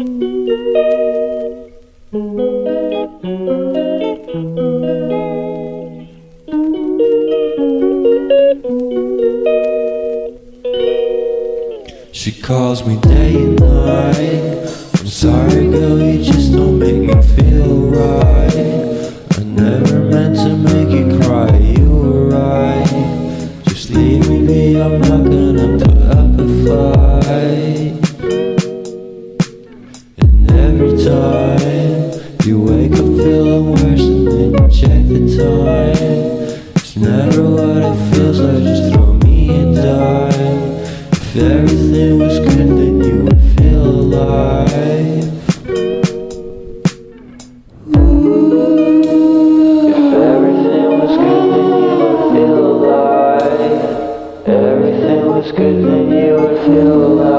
She calls me day and night. I'm sorry girl, you just don't make me feel right. I never meant to make you cry, you were right. Just leave me be, I'm not gonna put up a fight. And every time you wake up feeling worse and then you check the time. It's never what it feels like, just throw me a dime. If everything was good, then you would feel alive. If everything was good, then you would feel alive. Everything was good, then you would feel alive.